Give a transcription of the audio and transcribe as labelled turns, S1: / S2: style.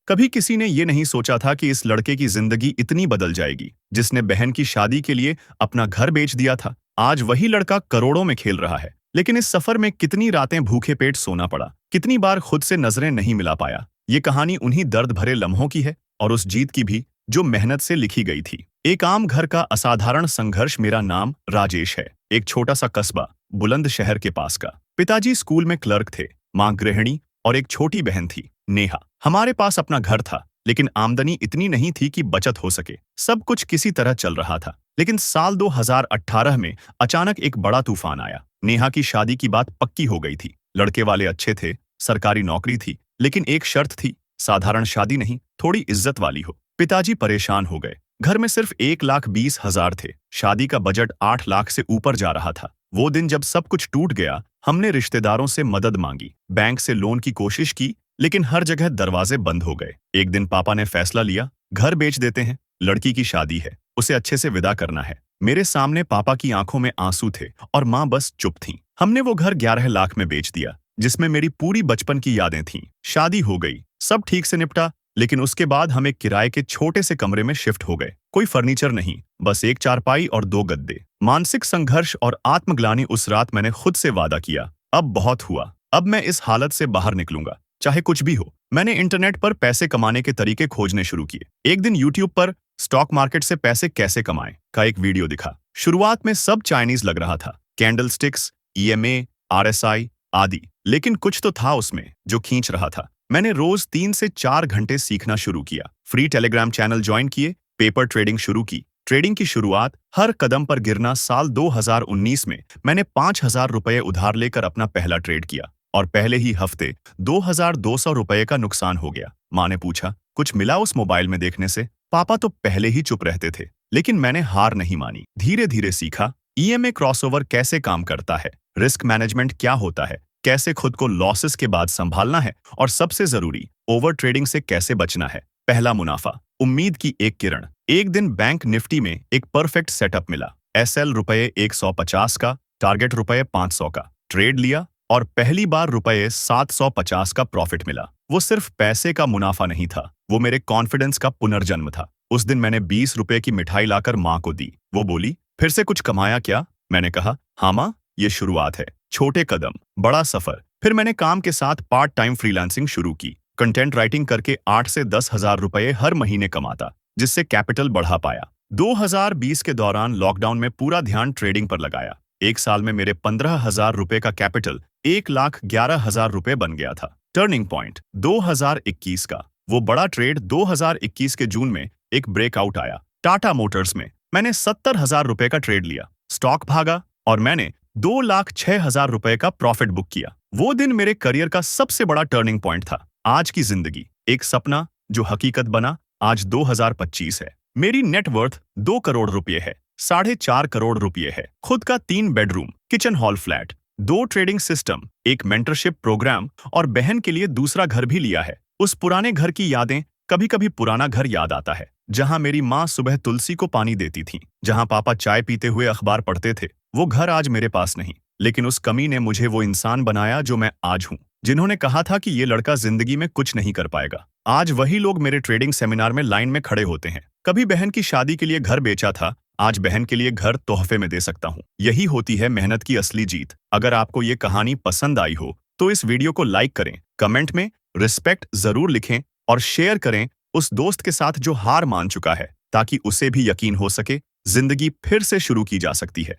S1: कभी किसी ने ये नहीं सोचा था कि इस लड़के की जिंदगी इतनी बदल जाएगी, जिसने बहन की शादी के लिए अपना घर बेच दिया था। आज वही लड़का करोड़ों में खेल रहा है, लेकिन इस सफर में कितनी रातें भूखे पेट सोना पड़ा, कितनी बार खुद से नजरें नहीं मिला पाया। ये कहानी उन्हीं दर्द भरे लम्हों की है और उस जीत की भी जो मेहनत से लिखी गई थी। एक आम घर का असाधारण संघर्ष। मेरा नाम राजेश है। एक छोटा सा कस्बा बुलंदशहर के पास का। पिताजी स्कूल में क्लर्क थे, माँ गृहिणी और एक छोटी बहन थी, नेहा। हमारे पास अपना घर था, लेकिन आमदनी इतनी नहीं थी कि बचत हो सके। सब कुछ किसी तरह चल रहा था, लेकिन साल 2018 में अचानक एक बड़ा तूफान आया। नेहा की शादी की बात पक्की हो गई थी। लड़के वाले अच्छे थे, सरकारी नौकरी थी, लेकिन एक शर्त थी, साधारण शादी नहीं, थोड़ी इज्जत वाली हो। पिताजी परेशान हो गए। घर में सिर्फ 1,20,000 थे। शादी का बजट 8 लाख से ऊपर जा रहा था। वो दिन जब सब कुछ टूट गया, हमने रिश्तेदारों से मदद मांगी, बैंक से लोन की कोशिश की, लेकिन हर जगह दरवाजे बंद हो गए। एक दिन पापा ने फैसला लिया, घर बेच देते हैं। लड़की की शादी है, उसे अच्छे से विदा करना है। मेरे सामने पापा की आंखों में आंसू थे और माँ बस चुप थी। हमने वो घर 11 लाख में बेच दिया, जिसमें मेरी पूरी बचपन की यादें थीं। शादी हो गई, सब ठीक से निपटा, लेकिन उसके बाद हम एक किराए के छोटे से कमरे में शिफ्ट हो गए। कोई फर्नीचर नहीं, बस एक चारपाई और 2 गद्दे। मानसिक संघर्ष और आत्मग्लानि। उस रात मैंने खुद से वादा किया, अब बहुत हुआ, अब मैं इस हालत से बाहर निकलूंगा, चाहे कुछ भी हो। मैंने इंटरनेट पर पैसे कमाने के तरीके खोजने शुरू किए। एक दिन यूट्यूब पर स्टॉक मार्केट से पैसे कैसे कमाएं का एक वीडियो दिखा। शुरुआत में सब चाइनीज लग रहा था, कैंडल स्टिक्स, EMA, RSI आदि, लेकिन कुछ तो था उसमें जो खींच रहा था। मैंने रोज 3 से 4 घंटे सीखना शुरू किया। फ्री टेलीग्राम चैनल ज्वाइन किए, पेपर ट्रेडिंग शुरू की। ट्रेडिंग की शुरुआत, हर कदम पर गिरना। साल 2019 में मैंने 5,000 रुपये उधार लेकर अपना पहला ट्रेड किया और पहले ही हफ्ते 2,200 रुपये का नुकसान हो गया। माँ ने पूछा, कुछ मिला उस मोबाइल में देखने से? पापा तो पहले ही चुप रहते थे, लेकिन मैंने हार नहीं मानी। धीरे धीरे सीखा, EMA क्रॉसओवर कैसे काम करता है, रिस्क मैनेजमेंट क्या होता है, कैसे खुद को लॉसेस के बाद संभालना है, और सबसे जरूरी, ओवर ट्रेडिंग से कैसे बचना है। पहला मुनाफा, उम्मीद की एक किरण। एक दिन बैंक निफ्टी में एक परफेक्ट सेटअप मिला। SL रुपये 150 का, टारगेट रुपये 500 का। ट्रेड लिया और पहली बार रुपये 750 का प्रॉफिट मिला। वो सिर्फ पैसे का मुनाफा नहीं था, वो मेरे कॉन्फिडेंस का पुनर्जन्म था। उस दिन मैंने 20 रुपये की मिठाई लाकर माँ को दी। वो बोली, फिर से कुछ कमाया क्या? मैंने कहा, हाँ माँ, ये शुरुआत है, छोटे कदम, बड़ा सफर। फिर मैंने काम के साथ पार्ट टाइम फ्रीलांसिंग शुरू की। कंटेंट राइटिंग करके 8 से 10 हजार रुपये हर महीने कमाता, जिससे कैपिटल बढ़ा पाया। 2020 के दौरान लॉकडाउन में पूरा ध्यान ट्रेडिंग पर लगाया। एक साल में मेरे 15,000 रुपये का कैपिटल 1,11,000 रुपये बन गया था। टर्निंग पॉइंट 2021 का वो बड़ा ट्रेड। 2021 के जून में एक ब्रेकआउट आया टाटा मोटर्स में। मैंने 70,000 रुपये का ट्रेड लिया, स्टॉक भागा और मैंने 2,06,000 रुपये का प्रॉफिट बुक किया। वो दिन मेरे करियर का सबसे बड़ा टर्निंग पॉइंट था। आज की जिंदगी, एक सपना जो हकीकत बना। आज 2025 है। मेरी नेटवर्थ 2 करोड़ रुपये है, 4.5 करोड़ रुपये है। खुद का 3 bedroom, kitchen hall flat, 2 trading system, एक मेंटरशिप प्रोग्राम और बहन के लिए दूसरा घर भी लिया है। उस पुराने घर की यादें, कभी कभी पुराना घर याद आता है, जहां मेरी माँ सुबह तुलसी को पानी देती थी, जहां पापा चाय पीते हुए अखबार पढ़ते थे। वो घर आज मेरे पास नहीं, लेकिन उस कमी ने मुझे वो इंसान बनाया जो मैं आज हूँ। जिन्होंने कहा था कि ये लड़का जिंदगी में कुछ नहीं कर पाएगा, आज वही लोग मेरे ट्रेडिंग सेमिनार में लाइन में खड़े होते हैं। कभी बहन की शादी के लिए घर बेचा था, आज बहन के लिए घर तोहफे में दे सकता हूँ। यही होती है मेहनत की असली जीत। अगर आपको ये कहानी पसंद आई हो तो इस वीडियो को लाइक करें, कमेंट में रिस्पेक्ट जरूर लिखें और शेयर करें उस दोस्त के साथ जो हार मान चुका है, ताकि उसे भी यकीन हो सके जिंदगी फिर से शुरू की जा सकती है।